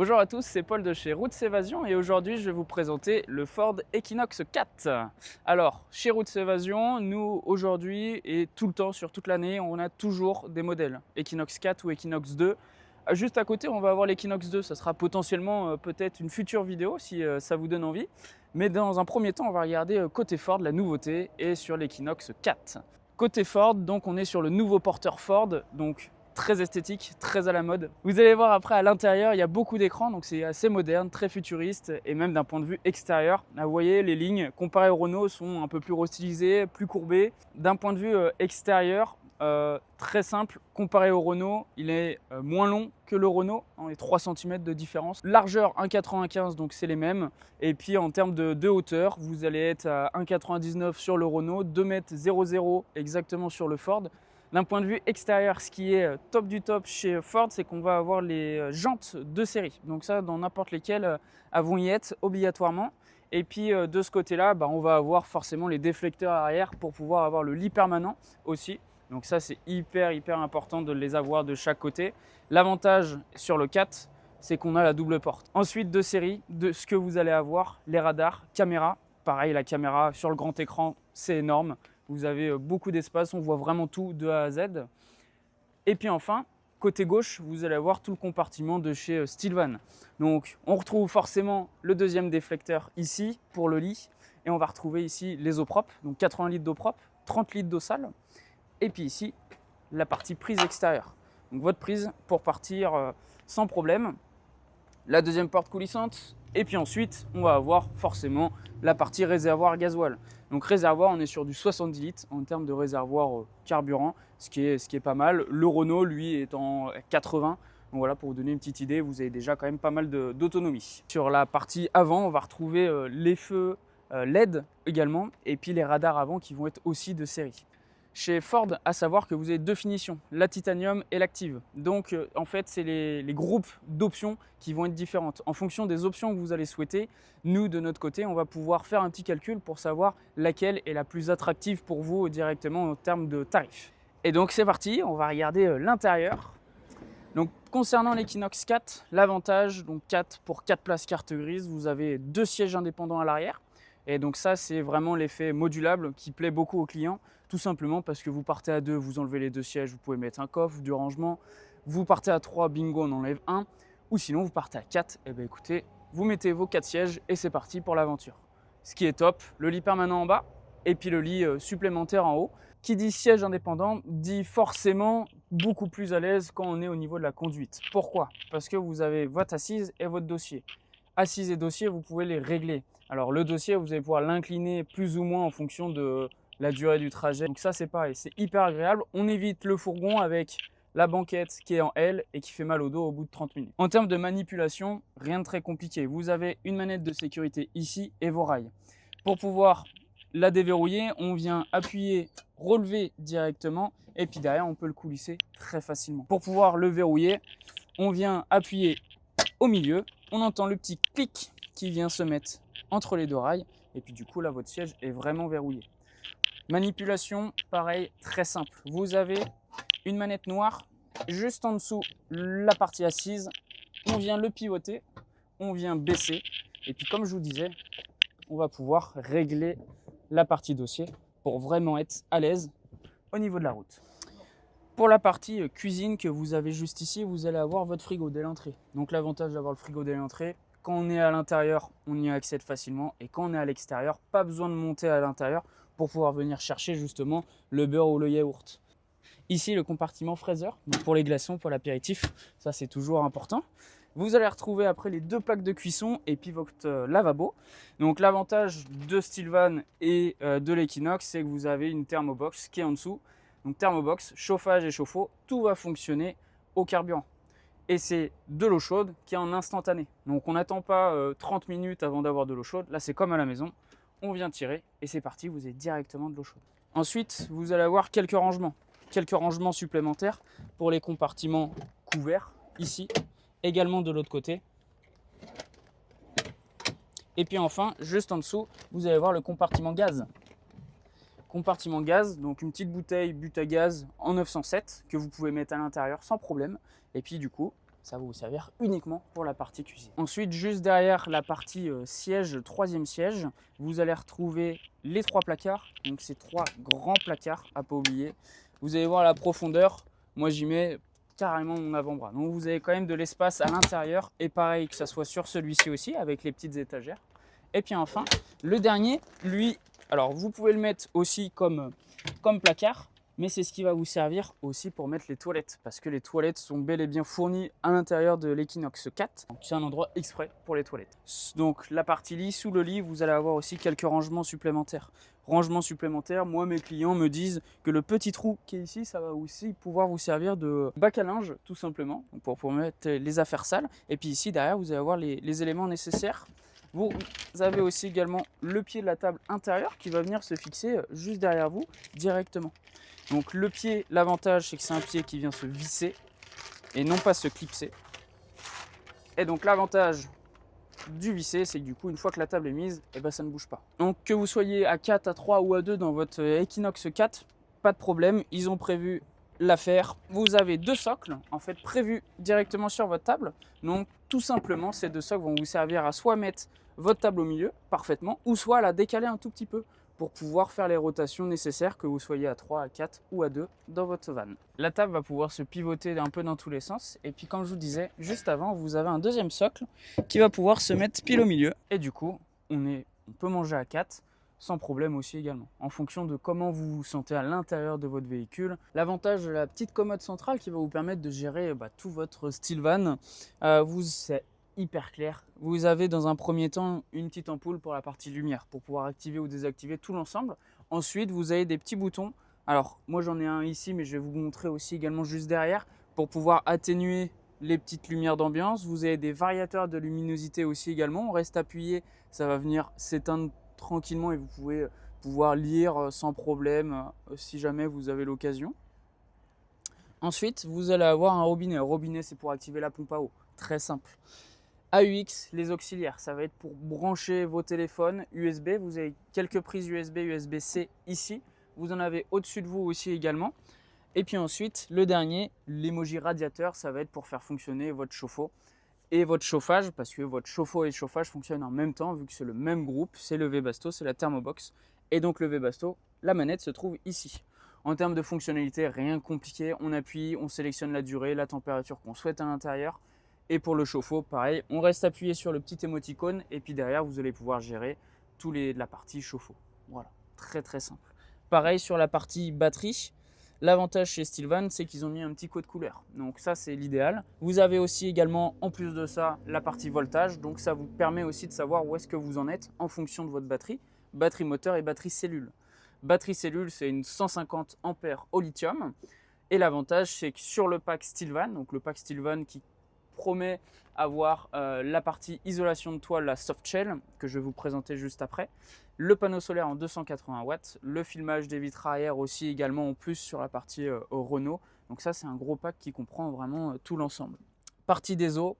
Bonjour à tous, c'est Paul de chez Roots Evasion et aujourd'hui je vais vous présenter le Ford Equinox 4. Alors, chez Roots Evasion, nous aujourd'hui et tout le temps, sur toute l'année, on a toujours des modèles Equinox 4 ou Equinox 2. Juste à côté, on va avoir l'Equinox 2, ça sera potentiellement peut-être une future vidéo si ça vous donne envie. Mais dans un premier temps, on va regarder côté Ford la nouveauté et sur l'Equinox 4. Côté Ford, donc on est sur le nouveau porteur Ford, donc très esthétique, très à la mode. Vous allez voir après à l'intérieur, il y a beaucoup d'écrans, donc c'est assez moderne, très futuriste et même d'un point de vue extérieur. Là, vous voyez, les lignes comparées au Renault sont un peu plus restylisées, plus courbées. D'un point de vue extérieur, très simple, comparé au Renault, il est moins long que le Renault, on est 3 cm de différence. Largeur 1,95 donc c'est les mêmes. Et puis en termes de hauteur, vous allez être à 1,99 sur le Renault, 2,00 m exactement sur le Ford. D'un point de vue extérieur, ce qui est top du top chez Ford, c'est qu'on va avoir les jantes de série. Donc ça, dans n'importe lesquelles, elles vont y être obligatoirement. Et puis de ce côté-là, on va avoir forcément les déflecteurs arrière pour pouvoir avoir le lit permanent aussi. Donc ça, c'est hyper important de les avoir de chaque côté. L'avantage sur le 4, c'est qu'on a la double porte. Ensuite, de série, de ce que vous allez avoir, les radars, caméra. Pareil, la caméra sur le grand écran, c'est énorme. Vous avez beaucoup d'espace, on voit vraiment tout de A à Z. Et puis enfin, côté gauche, vous allez avoir tout le compartiment de chez Stilvan. Donc on retrouve forcément le deuxième déflecteur ici pour le lit. Et on va retrouver ici les eaux propres, donc 80 litres d'eau propre, 30 litres d'eau sale. Et puis ici, la partie prise extérieure. Donc votre prise pour partir sans problème. La deuxième porte coulissante. Et puis ensuite, on va avoir forcément la partie réservoir gasoil. Donc réservoir, on est sur du 70 litres en termes de réservoir carburant, ce qui est pas mal. Le Renault, lui, est en 80. Donc voilà, pour vous donner une petite idée, vous avez déjà quand même pas mal d'autonomie. Sur la partie avant, on va retrouver les feux LED également, et puis les radars avant qui vont être aussi de série. Chez Ford, à savoir que vous avez deux finitions, la titanium et l'active. Donc en fait, c'est les groupes d'options qui vont être différentes. En fonction des options que vous allez souhaiter, nous de notre côté, on va pouvoir faire un petit calcul pour savoir laquelle est la plus attractive pour vous directement en termes de tarifs. Et donc c'est parti, on va regarder l'intérieur. Donc concernant l'Equinox 4, l'avantage, donc 4 pour 4 places carte grise, vous avez 2 sièges indépendants à l'arrière. Et donc ça, c'est vraiment l'effet modulable qui plaît beaucoup aux clients, tout simplement parce que vous partez à 2, vous enlevez les 2 sièges, vous pouvez mettre un coffre, du rangement. Vous partez à 3, bingo, on enlève un. Ou sinon, vous partez à 4, et bien écoutez, vous mettez vos 4 sièges et c'est parti pour l'aventure. Ce qui est top, le lit permanent en bas et puis le lit supplémentaire en haut. Qui dit siège indépendant dit forcément beaucoup plus à l'aise quand on est au niveau de la conduite. Pourquoi? Parce que vous avez votre assise et votre dossier. Assise et dossier, vous pouvez les régler. Alors le dossier, vous allez pouvoir l'incliner plus ou moins en fonction de la durée du trajet. Donc ça, c'est pareil, c'est hyper agréable. On évite le fourgon avec la banquette qui est en L et qui fait mal au dos au bout de 30 minutes. En termes de manipulation, rien de très compliqué. Vous avez une manette de sécurité ici et vos rails. Pour pouvoir la déverrouiller, on vient appuyer, relever directement et puis derrière, on peut le coulisser très facilement. Pour pouvoir le verrouiller, on vient appuyer au milieu. On entend le petit clic qui vient se mettre entre les deux rails et puis du coup là votre siège est vraiment verrouillé. Manipulation, pareil, très simple. Vous avez une manette noire juste en dessous la partie assise. On vient le pivoter, on vient baisser et puis comme je vous disais, on va pouvoir régler la partie dossier pour vraiment être à l'aise au niveau de la route. Pour la partie cuisine que vous avez juste ici, vous allez avoir votre frigo dès l'entrée. Donc l'avantage d'avoir le frigo dès l'entrée, quand on est à l'intérieur, on y accède facilement. Et quand on est à l'extérieur, pas besoin de monter à l'intérieur pour pouvoir venir chercher justement le beurre ou le yaourt. Ici, le compartiment fraiseur, donc pour les glaçons, pour l'apéritif, ça c'est toujours important. Vous allez retrouver après les 2 plaques de cuisson et puis votre lavabo. Donc l'avantage de Stilvan et de l'Equinox, c'est que vous avez une thermobox qui est en dessous. Donc thermobox, chauffage et chauffe-eau, tout va fonctionner au carburant. Et c'est de l'eau chaude qui est en instantané. Donc on n'attend pas 30 minutes avant d'avoir de l'eau chaude. Là c'est comme à la maison, on vient tirer et c'est parti, vous avez directement de l'eau chaude. Ensuite, vous allez avoir quelques rangements supplémentaires pour les compartiments couverts ici, également de l'autre côté. Et puis enfin, juste en dessous, vous allez voir le compartiment gaz. Compartiment gaz, donc une petite bouteille but à gaz en 907 que vous pouvez mettre à l'intérieur sans problème. Et puis du coup, ça va vous servir uniquement pour la partie cuisine. Ensuite, juste derrière la partie siège, troisième siège, vous allez retrouver les 3 placards. Donc ces 3 grands placards à pas oublier. Vous allez voir la profondeur, moi j'y mets carrément mon avant-bras. Donc vous avez quand même de l'espace à l'intérieur et pareil que ça soit sur celui-ci aussi avec les petites étagères. Et puis enfin, le dernier, lui, alors vous pouvez le mettre aussi comme placard, mais c'est ce qui va vous servir aussi pour mettre les toilettes, parce que les toilettes sont bel et bien fournies à l'intérieur de l'Equinox 4. C'est un endroit exprès pour les toilettes. Donc la partie lit, sous le lit, vous allez avoir aussi quelques rangements supplémentaires. Rangements supplémentaires, moi mes clients me disent que le petit trou qui est ici, ça va aussi pouvoir vous servir de bac à linge, tout simplement, pour mettre les affaires sales. Et puis ici, derrière, vous allez avoir les éléments nécessaires. Vous avez aussi également le pied de la table intérieure qui va venir se fixer juste derrière vous directement. Donc le pied, l'avantage c'est que c'est un pied qui vient se visser et non pas se clipser. Et donc l'avantage du visser, c'est que du coup une fois que la table est mise, eh ben, ça ne bouge pas. Donc que vous soyez à 4, à 3 ou à 2 dans votre Equinox 4, pas de problème, ils ont prévu l'affaire. Vous avez 2 socles en fait prévus directement sur votre table. Donc tout simplement ces 2 socles vont vous servir à soit mettre votre table au milieu parfaitement ou soit à la décaler un tout petit peu pour pouvoir faire les rotations nécessaires que vous soyez à 3, à 4 ou à 2 dans votre van. La table va pouvoir se pivoter un peu dans tous les sens et puis comme je vous disais juste avant, vous avez un deuxième socle qui va pouvoir se mettre pile au milieu et du coup on peut manger à 4 sans problème aussi également, en fonction de comment vous vous sentez à l'intérieur de votre véhicule. L'avantage de la petite commode centrale qui va vous permettre de gérer tout votre style van, c'est hyper clair. Vous avez dans un premier temps une petite ampoule pour la partie lumière, pour pouvoir activer ou désactiver tout l'ensemble. Ensuite, vous avez des petits boutons. Alors, moi j'en ai un ici, mais je vais vous montrer aussi également juste derrière, pour pouvoir atténuer les petites lumières d'ambiance. Vous avez des variateurs de luminosité aussi également. On reste appuyé, ça va venir s'éteindre tranquillement et vous pouvez pouvoir lire sans problème si jamais vous avez l'occasion. Ensuite, vous allez avoir un robinet. Un robinet, c'est pour activer la pompe à eau. Très simple. AUX, les auxiliaires, ça va être pour brancher vos téléphones USB. Vous avez quelques prises USB, USB-C ici. Vous en avez au-dessus de vous aussi également. Et puis ensuite, le dernier, l'emoji radiateur, ça va être pour faire fonctionner votre chauffe-eau et votre chauffage, parce que votre chauffe-eau et le chauffage fonctionnent en même temps, vu que c'est le même groupe, c'est le Webasto, c'est la Thermobox. Et donc le Webasto, la manette se trouve ici. En termes de fonctionnalité, rien de compliqué, on appuie, on sélectionne la durée, la température qu'on souhaite à l'intérieur. Et pour le chauffe-eau, pareil, on reste appuyé sur le petit émoticône et puis derrière, vous allez pouvoir gérer la partie chauffe-eau. Voilà, très très simple. Pareil sur la partie batterie. L'avantage chez Stillvan, c'est qu'ils ont mis un petit code couleur. Donc ça, c'est l'idéal. Vous avez aussi également, en plus de ça, la partie voltage. Donc ça vous permet aussi de savoir où est-ce que vous en êtes en fonction de votre batterie. Batterie moteur et batterie cellule. Batterie cellule, c'est une 150 ampères au lithium. Et l'avantage, c'est que sur le pack Stillvan, donc le pack Stillvan qui promet avoir la partie isolation de toile, la soft shell, que je vais vous présenter juste après, le panneau solaire en 280 watts, le filmage des vitres arrière aussi également en plus sur la partie Renault. Donc ça, c'est un gros pack qui comprend vraiment tout l'ensemble. Partie des eaux,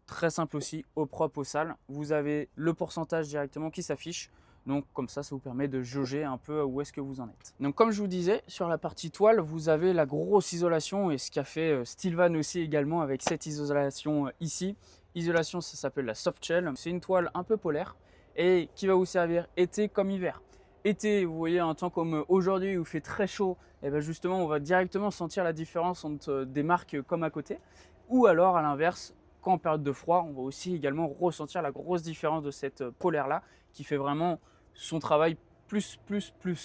très simple aussi, eau propre, eau sale. Vous avez le pourcentage directement qui s'affiche. Donc comme ça vous permet de jauger un peu où est-ce que vous en êtes. Donc comme je vous disais, sur la partie toile, vous avez la grosse isolation et ce qu'a fait Stillvan aussi également avec cette isolation ici. Isolation, ça s'appelle la soft shell. C'est une toile un peu polaire et qui va vous servir été comme hiver. Été, vous voyez, un temps comme aujourd'hui où il fait très chaud, et bien justement on va directement sentir la différence entre des marques comme à côté. Ou alors à l'inverse, quand en période de froid, on va aussi également ressentir la grosse différence de cette polaire là qui fait vraiment son travail plus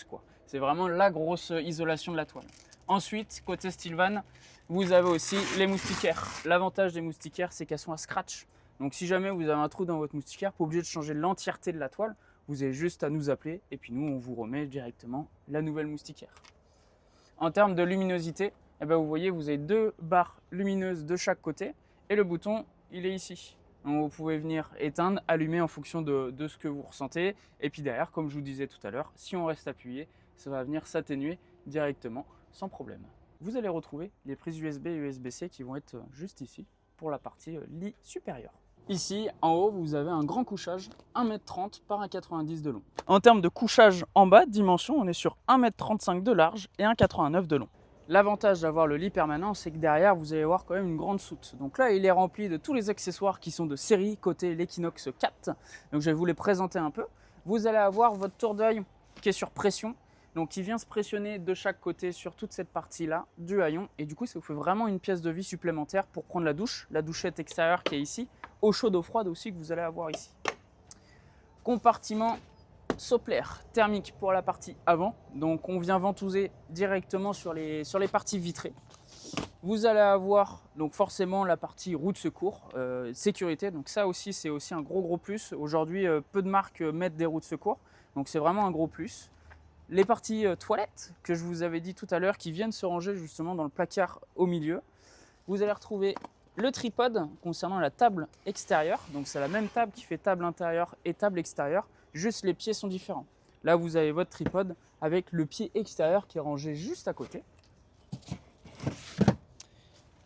quoi. C'est vraiment la grosse isolation de la toile. Ensuite, côté Stillvan, vous avez aussi les moustiquaires. L'avantage des moustiquaires, c'est qu'elles sont à scratch. Donc si jamais vous avez un trou dans votre moustiquaire, pas obligé de changer l'entièreté de la toile, vous avez juste à nous appeler et puis nous on vous remet directement la nouvelle moustiquaire. En termes de luminosité, eh bien, vous voyez, vous avez 2 barres lumineuses de chaque côté et le bouton il est ici. Donc vous pouvez venir éteindre, allumer en fonction de ce que vous ressentez. Et puis derrière, comme je vous disais tout à l'heure, si on reste appuyé, ça va venir s'atténuer directement sans problème. Vous allez retrouver les prises USB et USB-C qui vont être juste ici pour la partie lit supérieure. Ici, en haut, vous avez un grand couchage 1,30 m par 1,90 m de long. En termes de couchage en bas, dimension, on est sur 1,35 m de large et 1,89 m de long. L'avantage d'avoir le lit permanent, c'est que derrière, vous allez voir quand même une grande soute. Donc là, il est rempli de tous les accessoires qui sont de série côté l'Equinox 4. Donc je vais vous les présenter un peu. Vous allez avoir votre tour de haillon qui est sur pression. Donc il vient se pressionner de chaque côté sur toute cette partie-là du haillon. Et du coup, ça vous fait vraiment une pièce de vie supplémentaire pour prendre la douche. La douchette extérieure qui est ici. Eau chaude, eau froide aussi que vous allez avoir ici. Compartiment Soplair thermique pour la partie avant, donc on vient ventouser directement sur les parties vitrées. Vous allez avoir donc forcément la partie roue de secours, sécurité, donc ça aussi c'est aussi un gros plus. Aujourd'hui peu de marques mettent des roues de secours, donc c'est vraiment un gros plus. Les parties toilettes que je vous avais dit tout à l'heure qui viennent se ranger justement dans le placard au milieu. Vous allez retrouver le tripode concernant la table extérieure, donc c'est la même table qui fait table intérieure et table extérieure, juste les pieds sont différents. Là vous avez votre tripode avec le pied extérieur qui est rangé juste à côté.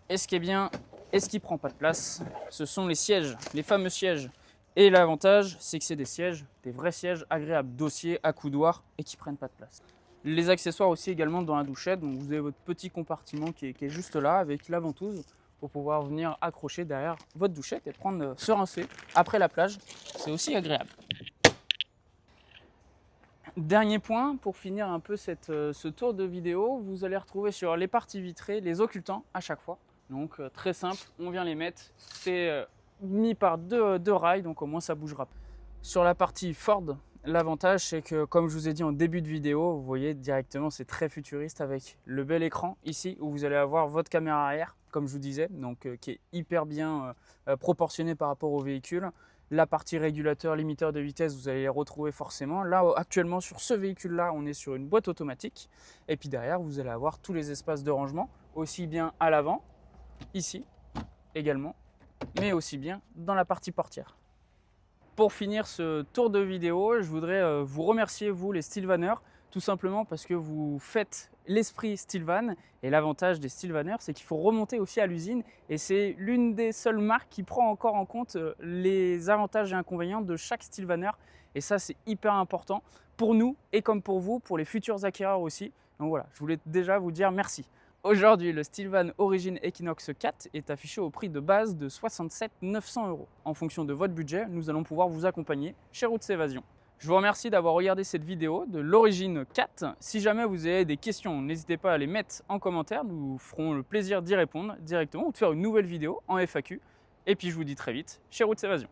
Et ce qui est bien, et ce qui ne prend pas de place, ce sont les sièges, les fameux sièges. Et l'avantage, c'est que c'est des sièges, des vrais sièges agréables, dossiers, accoudoirs et qui ne prennent pas de place. Les accessoires aussi également dans la douchette, donc vous avez votre petit compartiment qui est juste là avec la ventouse pour pouvoir venir accrocher derrière votre douchette et prendre se rincer après la plage. C'est aussi agréable. Dernier point pour finir un peu ce tour de vidéo, vous allez retrouver sur les parties vitrées les occultants à chaque fois. Donc très simple, on vient les mettre, c'est mis par deux rails, donc au moins ça bougera pas. Sur la partie Ford, l'avantage c'est que comme je vous ai dit en début de vidéo, vous voyez directement c'est très futuriste avec le bel écran ici où vous allez avoir votre caméra arrière, comme je vous disais, donc qui est hyper bien proportionné par rapport au véhicule. La partie régulateur, limiteur de vitesse, vous allez les retrouver forcément. Là, actuellement, sur ce véhicule-là, on est sur une boîte automatique. Et puis derrière, vous allez avoir tous les espaces de rangement, aussi bien à l'avant, ici également, mais aussi bien dans la partie portière. Pour finir ce tour de vidéo, je voudrais vous remercier, vous les Stylvaners, tout simplement parce que vous faites l'esprit Stylvan. Et l'avantage des Stylvaners, c'est qu'il faut remonter aussi à l'usine. Et c'est l'une des seules marques qui prend encore en compte les avantages et inconvénients de chaque Stylvaner. Et ça, c'est hyper important pour nous et comme pour vous, pour les futurs acquéreurs aussi. Donc voilà, je voulais déjà vous dire merci. Aujourd'hui, le Stylvan Origin Equinox 4 est affiché au prix de base de 67 900 €. En fonction de votre budget, nous allons pouvoir vous accompagner chez Routes Évasion. Je vous remercie d'avoir regardé cette vidéo de l'Origin 4. Si jamais vous avez des questions, n'hésitez pas à les mettre en commentaire. Nous ferons le plaisir d'y répondre directement ou de faire une nouvelle vidéo en FAQ. Et puis je vous dis très vite chez Routes Évasion.